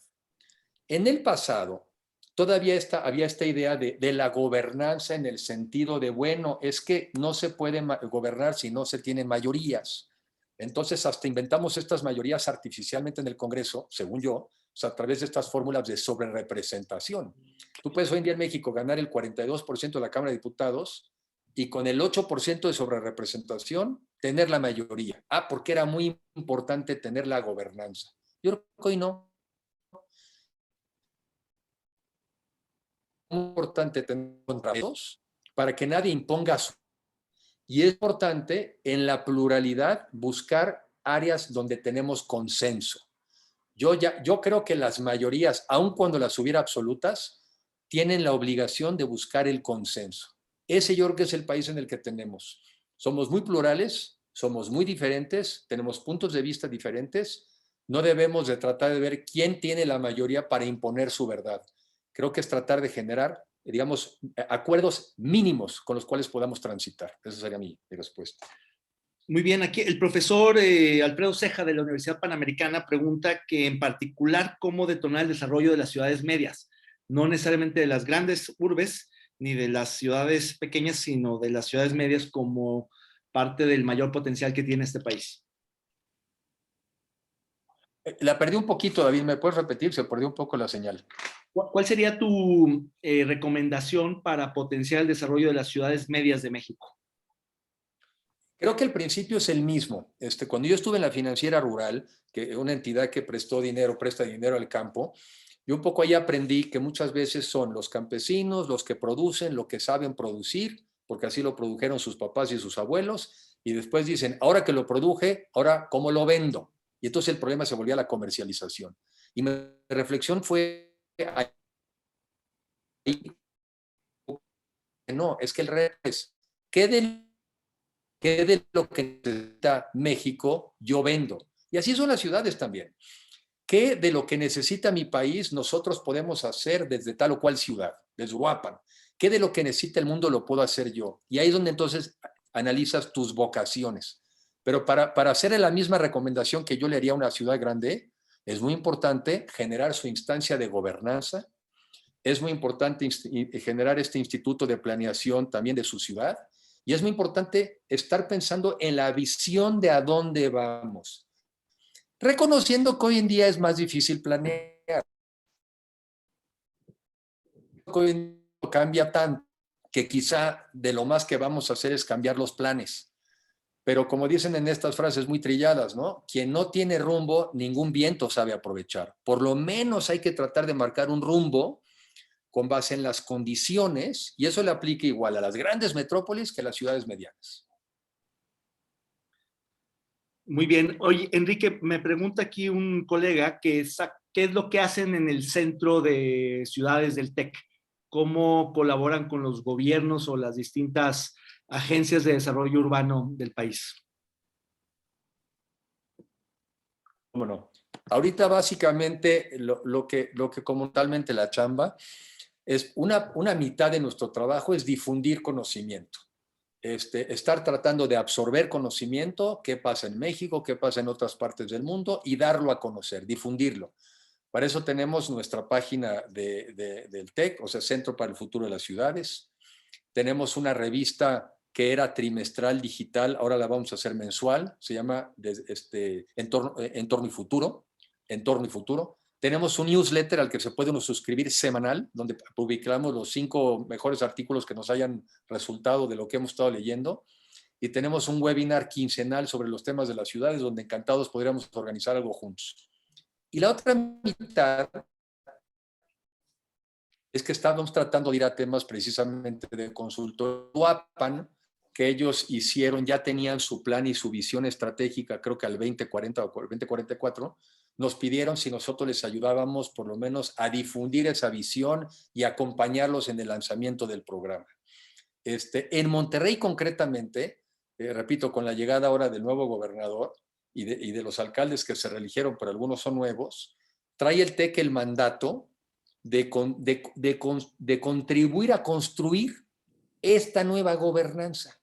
En el pasado, todavía había esta idea de la gobernanza en el sentido de, bueno, es que no se puede gobernar si no se tienen mayorías. Entonces, hasta inventamos estas mayorías artificialmente en el Congreso, según yo, o sea, a través de estas fórmulas de sobrerepresentación. Tú puedes hoy en día en México ganar el 42% de la Cámara de Diputados y con el 8% de sobrerepresentación tener la mayoría. Porque era muy importante tener la gobernanza. Yo creo que hoy no. Es importante tener contratos para que nadie imponga su. Y es importante en la pluralidad buscar áreas donde tenemos consenso. Yo creo que las mayorías, aun cuando las hubiera absolutas, tienen la obligación de buscar el consenso. Ese yo creo que es el país en el que tenemos. Somos muy plurales, somos muy diferentes, tenemos puntos de vista diferentes. No debemos de tratar de ver quién tiene la mayoría para imponer su verdad. Creo que es tratar de generar, digamos, acuerdos mínimos con los cuales podamos transitar. Esa sería mi respuesta. Muy bien, aquí el profesor Alfredo Ceja de la Universidad Panamericana pregunta que en particular cómo detonar el desarrollo de las ciudades medias, no necesariamente de las grandes urbes ni de las ciudades pequeñas, sino de las ciudades medias como parte del mayor potencial que tiene este país. La perdí un poquito, David, ¿me puedes repetir? Se perdió un poco la señal. ¿Cuál sería tu recomendación para potenciar el desarrollo de las ciudades medias de México? Creo que el principio es el mismo. Cuando yo estuve en la Financiera Rural, que es una entidad que presta dinero al campo, yo un poco ahí aprendí que muchas veces son los campesinos los que producen lo que saben producir, porque así lo produjeron sus papás y sus abuelos, y después dicen, ahora que lo produje, ahora ¿cómo lo vendo? Y entonces el problema se volvía la comercialización. Y mi reflexión fue, no, es que el reto es, ¿qué de ¿Qué de lo que necesita México yo vendo? Y así son las ciudades también. ¿Qué de lo que necesita mi país nosotros podemos hacer desde tal o cual ciudad, desde Uruapan? ¿Qué de lo que necesita el mundo lo puedo hacer yo? Y ahí es donde entonces analizas tus vocaciones. Pero para hacer la misma recomendación que yo le haría a una ciudad grande, es muy importante generar su instancia de gobernanza, es muy importante generar este instituto de planeación también de su ciudad, y es muy importante estar pensando en la visión de a dónde vamos, reconociendo que hoy en día es más difícil planear. Hoy en día cambia tanto que quizá de lo más que vamos a hacer es cambiar los planes. Pero como dicen en estas frases muy trilladas, ¿no? Quien no tiene rumbo, ningún viento sabe aprovechar. Por lo menos hay que tratar de marcar un rumbo con base en las condiciones, y eso le aplica igual a las grandes metrópolis que a las ciudades medianas. Muy bien. Oye, Enrique, me pregunta aquí un colega qué es lo que hacen en el centro de ciudades del TEC, cómo colaboran con los gobiernos o las distintas agencias de desarrollo urbano del país. Bueno, ahorita básicamente lo que comúnmente la chamba es una mitad de nuestro trabajo es difundir conocimiento. Estar tratando de absorber conocimiento, qué pasa en México, qué pasa en otras partes del mundo y darlo a conocer, difundirlo. Para eso tenemos nuestra página del TEC, o sea, Centro para el Futuro de las Ciudades. Tenemos una revista que era trimestral digital, ahora la vamos a hacer mensual, se llama Entorno y Futuro, Entorno y Futuro. Tenemos un newsletter al que se puede uno suscribir semanal, donde publicamos los 5 mejores artículos que nos hayan resultado de lo que hemos estado leyendo. Y tenemos un webinar quincenal sobre los temas de las ciudades, donde encantados podríamos organizar algo juntos. Y la otra mitad es que estamos tratando de ir a temas precisamente de consultoría. Uruapan, que ellos hicieron, ya tenían su plan y su visión estratégica, creo que al 2040 o 2044, nos pidieron si nosotros les ayudábamos por lo menos a difundir esa visión y acompañarlos en el lanzamiento del programa. En Monterrey concretamente, repito, con la llegada ahora del nuevo gobernador y de los alcaldes que se reeligieron, pero algunos son nuevos, trae el TEC el mandato de contribuir a construir esta nueva gobernanza.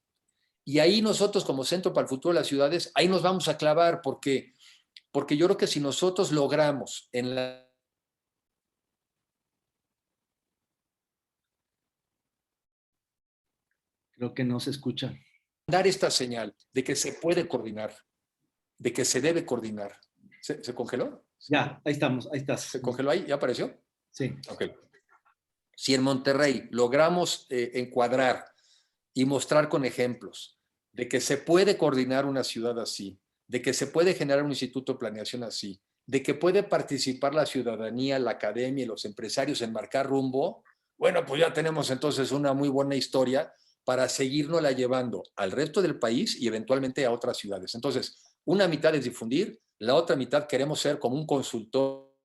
Y ahí nosotros como Centro para el Futuro de las Ciudades, ahí nos vamos a clavar porque yo creo que si nosotros logramos Creo que no se escucha. dar esta señal de que se puede coordinar, de que se debe coordinar. ¿Se congeló? Ya, ahí estamos, ahí estás. ¿Se congeló ahí? ¿Ya apareció? Sí. Ok. Si en Monterrey logramos encuadrar y mostrar con ejemplos de que se puede coordinar una ciudad así, de que se puede generar un instituto de planeación así, de que puede participar la ciudadanía, la academia y los empresarios en marcar rumbo, bueno, pues ya tenemos entonces una muy buena historia para seguirnosla llevando al resto del país y eventualmente a otras ciudades. Entonces, una mitad es difundir, la otra mitad queremos ser como un consultor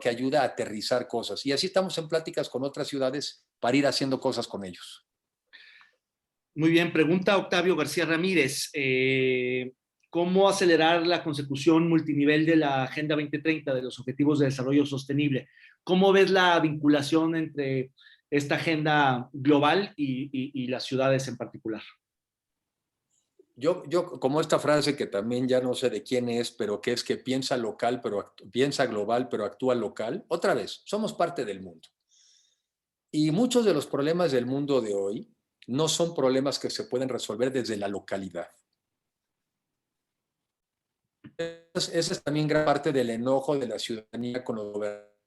que ayuda a aterrizar cosas. Y así estamos en pláticas con otras ciudades para ir haciendo cosas con ellos. Muy bien, pregunta Octavio García Ramírez. ¿Cómo acelerar la consecución multinivel de la Agenda 2030 de los Objetivos de Desarrollo Sostenible? ¿Cómo ves la vinculación entre esta agenda global y las ciudades en particular? Yo, como esta frase que también ya no sé de quién es, pero que es que piensa local, piensa global, pero actúa local. Otra vez, somos parte del mundo. Y muchos de los problemas del mundo de hoy no son problemas que se pueden resolver desde la localidad. Esa es también gran parte del enojo de la ciudadanía con los gobernantes.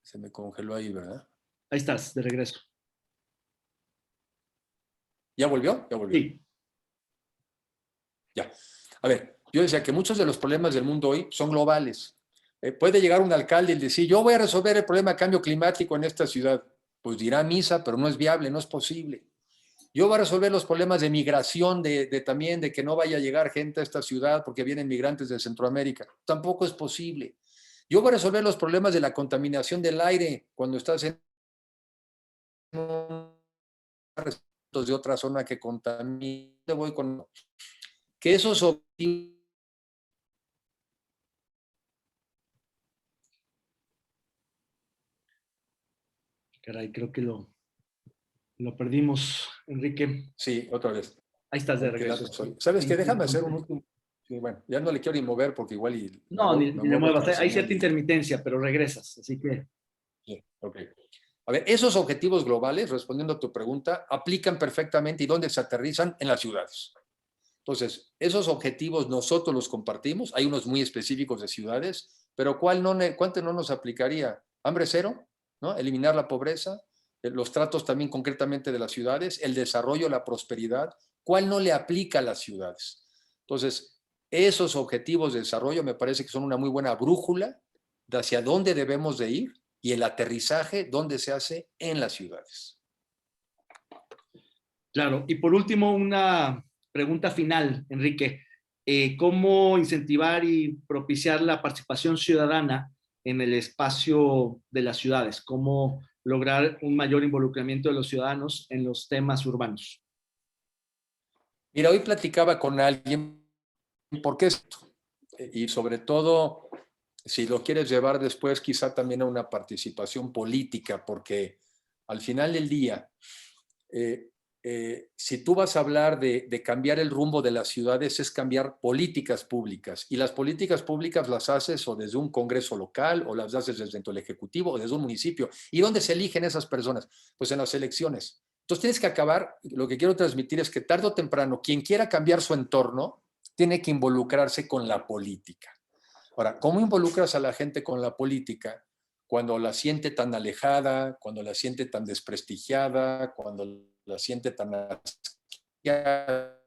Se me congeló ahí, ¿verdad? Ahí estás, de regreso. ¿Ya volvió? Ya volvió. Sí. Ya. A ver, yo decía que muchos de los problemas del mundo hoy son globales. Puede llegar un alcalde y decir, yo voy a resolver el problema de cambio climático en esta ciudad. Pues dirá misa, pero no es viable, no es posible. Yo voy a resolver los problemas de migración, también de que no vaya a llegar gente a esta ciudad porque vienen migrantes de Centroamérica. Tampoco es posible. Yo voy a resolver los problemas de la contaminación del aire cuando estás en de otra zona que contamine, voy con que esos objetivos. Caray, creo que lo perdimos, Enrique. Sí, otra vez. Ahí estás de regreso. ¿Sabes qué? Déjame hacer un último. Sí, bueno, ya no le quiero ni mover porque igual y No, ni le muevas. Hay cierta señal. intermitencia, pero regresas, así que... Sí, ok. A ver, esos objetivos globales, respondiendo a tu pregunta, aplican perfectamente y dónde se aterrizan en las ciudades. Entonces, esos objetivos nosotros los compartimos, hay unos muy específicos de ciudades, pero ¿cuál no nos aplicaría? ¿Hambre cero? ¿No? Eliminar la pobreza, los tratos también concretamente de las ciudades, el desarrollo, la prosperidad, ¿cuál no le aplica a las ciudades? Entonces, esos objetivos de desarrollo me parece que son una muy buena brújula de hacia dónde debemos de ir y el aterrizaje dónde se hace en las ciudades. Claro, y por último, una pregunta final, Enrique. ¿Cómo incentivar y propiciar la participación ciudadana en el espacio de las ciudades? ¿Cómo lograr un mayor involucramiento de los ciudadanos en los temas urbanos? Mira, hoy platicaba con alguien, ¿por qué esto? Y sobre todo, si lo quieres llevar después, quizá también a una participación política, porque al final del día, si tú vas a hablar de cambiar el rumbo de las ciudades, es cambiar políticas públicas. Y las políticas públicas las haces o desde un congreso local, o las haces desde el ejecutivo, o desde un municipio. ¿Y dónde se eligen esas personas? Pues en las elecciones. Entonces tienes que acabar, lo que quiero transmitir es que tarde o temprano, quien quiera cambiar su entorno, tiene que involucrarse con la política. Ahora, ¿cómo involucras a la gente con la política? Cuando la siente tan alejada, cuando la siente tan desprestigiada, cuando la siente tan asqueada.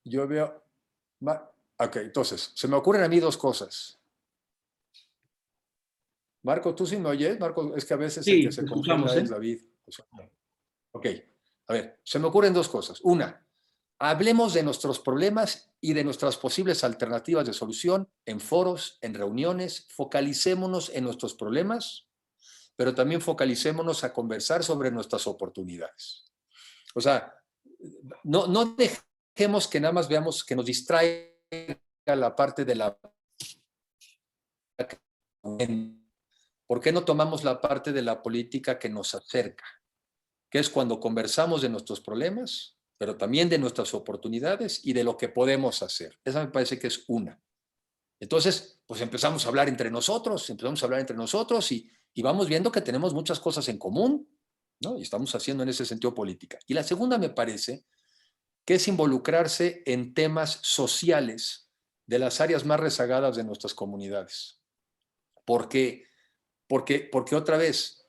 Yo veo... Ok, entonces, se me ocurren a mí dos cosas. Marco, ¿tú sí me oyes? Marco, es que a veces el que se congela es David. Ok, a ver, se me ocurren dos cosas. Una, hablemos de nuestros problemas y de nuestras posibles alternativas de solución en foros, en reuniones, focalicémonos en nuestros problemas, pero también focalicémonos a conversar sobre nuestras oportunidades. O sea, no dejemos que nada más veamos que nos distraiga la parte de la... ¿Por qué no tomamos la parte de la política que nos acerca? Que es cuando conversamos de nuestros problemas, pero también de nuestras oportunidades y de lo que podemos hacer. Esa me parece que es una. Entonces, pues empezamos a hablar entre nosotros y vamos viendo que tenemos muchas cosas en común, ¿no? Y estamos haciendo en ese sentido política. Y la segunda me parece que es involucrarse en temas sociales de las áreas más rezagadas de nuestras comunidades. Porque otra vez,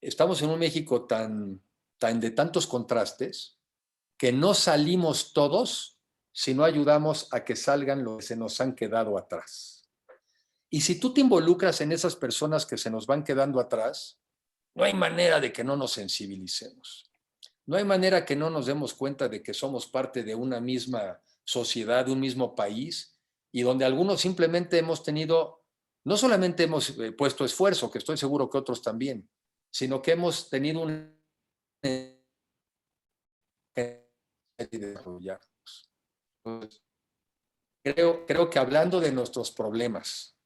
estamos en un México tan de tantos contrastes que no salimos todos si no ayudamos a que salgan los que se nos han quedado atrás. Y si tú te involucras en esas personas que se nos van quedando atrás, no hay manera de que no nos sensibilicemos. No hay manera que no nos demos cuenta de que somos parte de una misma sociedad, de un mismo país, y donde algunos simplemente hemos tenido, no solamente hemos puesto esfuerzo, que estoy seguro que otros también, sino que hemos tenido un desarrollarnos. Entonces, creo que hablando de nuestros problemas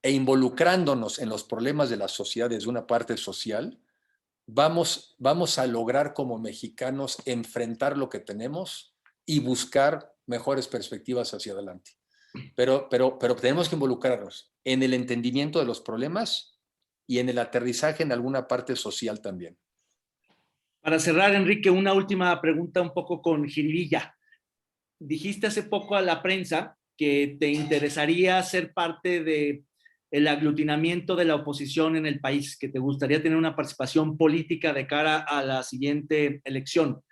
e involucrándonos en los problemas de la sociedad desde una parte social, vamos a lograr como mexicanos enfrentar lo que tenemos y buscar mejores perspectivas hacia adelante. Pero tenemos que involucrarnos en el entendimiento de los problemas y en el aterrizaje en alguna parte social también. Para cerrar, Enrique, una última pregunta un poco con jiribilla. Dijiste hace poco a la prensa que te interesaría ser parte del aglutinamiento de la oposición en el país, que te gustaría tener una participación política de cara a la siguiente elección.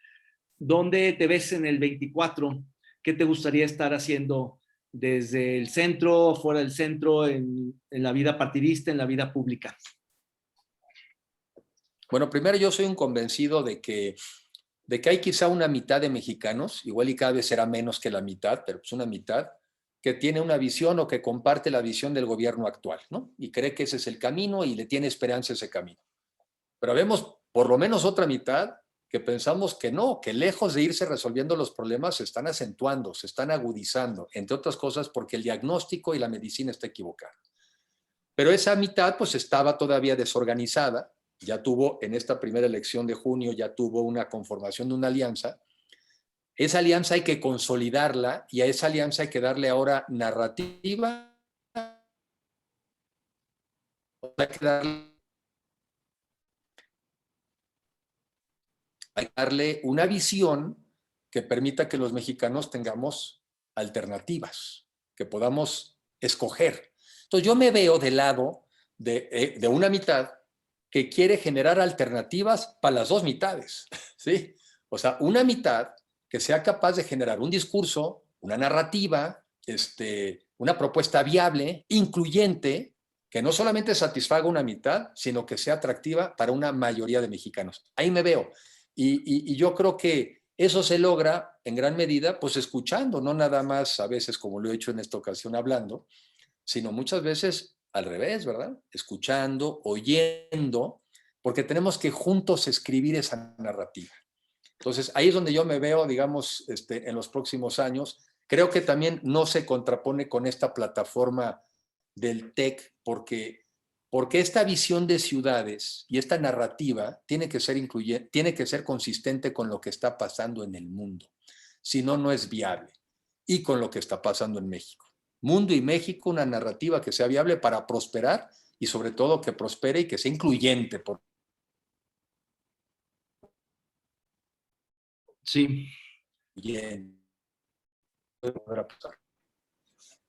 ¿Dónde te ves en el 24? ¿Qué te gustaría estar haciendo desde el centro, fuera del centro, en la vida partidista, en la vida pública? Bueno, primero yo soy un convencido de que hay quizá una mitad de mexicanos, igual y cada vez será menos que la mitad, pero pues una mitad, que tiene una visión o que comparte la visión del gobierno actual, ¿no? Y cree que ese es el camino y le tiene esperanza ese camino. Pero vemos por lo menos otra mitad que pensamos que no, que lejos de irse resolviendo los problemas se están acentuando, se están agudizando, entre otras cosas porque el diagnóstico y la medicina está equivocada. Pero esa mitad pues estaba todavía desorganizada, ya tuvo en esta primera elección de junio, ya tuvo una conformación de una alianza. Esa alianza hay que consolidarla y a esa alianza hay que darle ahora narrativa, hay que darle una visión que permita que los mexicanos tengamos alternativas, que podamos escoger. Entonces yo me veo del lado de una mitad que quiere generar alternativas para las dos mitades, ¿sí? O sea, una mitad que sea capaz de generar un discurso, una narrativa, una propuesta viable, incluyente, que no solamente satisfaga una mitad, sino que sea atractiva para una mayoría de mexicanos. Ahí me veo. Y yo creo que eso se logra en gran medida, pues escuchando, no nada más a veces como lo he hecho en esta ocasión hablando, sino muchas veces al revés, ¿verdad? Escuchando, oyendo, porque tenemos que juntos escribir esa narrativa. Entonces, ahí es donde yo me veo, digamos, en los próximos años. Creo que también no se contrapone con esta plataforma del TEC, porque esta visión de ciudades y esta narrativa tiene que ser incluyente, tiene que ser consistente con lo que está pasando en el mundo. Si no, no es viable. Y con lo que está pasando en México. Mundo y México, una narrativa que sea viable para prosperar y sobre todo que prospere y que sea incluyente. Sí. Bien.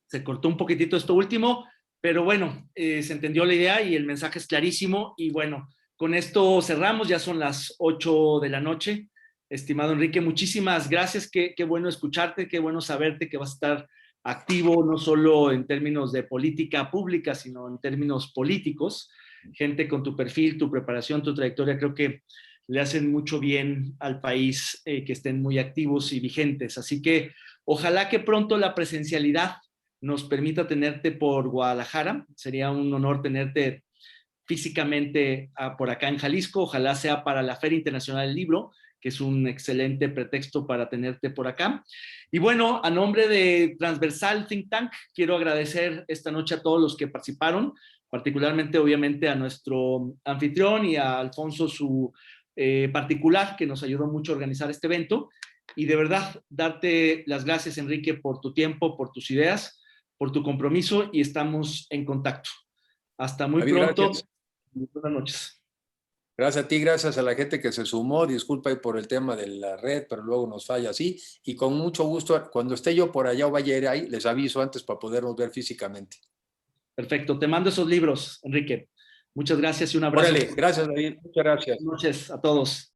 Se cortó un poquitito esto último, pero bueno, se entendió la idea y el mensaje es clarísimo. Y bueno, con esto cerramos, ya son las 8 de la noche. Estimado Enrique, muchísimas gracias, qué bueno escucharte, qué bueno saberte que vas a estar activo no solo en términos de política pública, sino en términos políticos. Gente con tu perfil, tu preparación, tu trayectoria, creo que le hacen mucho bien al país, que estén muy activos y vigentes. Así que ojalá que pronto la presencialidad nos permita tenerte por Guadalajara. Sería un honor tenerte físicamente por acá en Jalisco. Ojalá sea para la Feria Internacional del Libro, que es un excelente pretexto para tenerte por acá. Y bueno, a nombre de Transversal Think Tank, quiero agradecer esta noche a todos los que participaron, particularmente obviamente a nuestro anfitrión y a Alfonso, su particular, que nos ayudó mucho a organizar este evento. Y de verdad, darte las gracias, Enrique, por tu tiempo, por tus ideas, por tu compromiso, y estamos en contacto. Hasta muy David, pronto. Gracias. Buenas noches. Gracias a ti, gracias a la gente que se sumó. Disculpa por el tema de la red, pero luego nos falla así. Y con mucho gusto, cuando esté yo por allá o vaya a ir ahí, les aviso antes para podernos ver físicamente. Perfecto. Te mando esos libros, Enrique. Muchas gracias y un abrazo. Órale, gracias, David. Muchas gracias. Buenas noches a todos.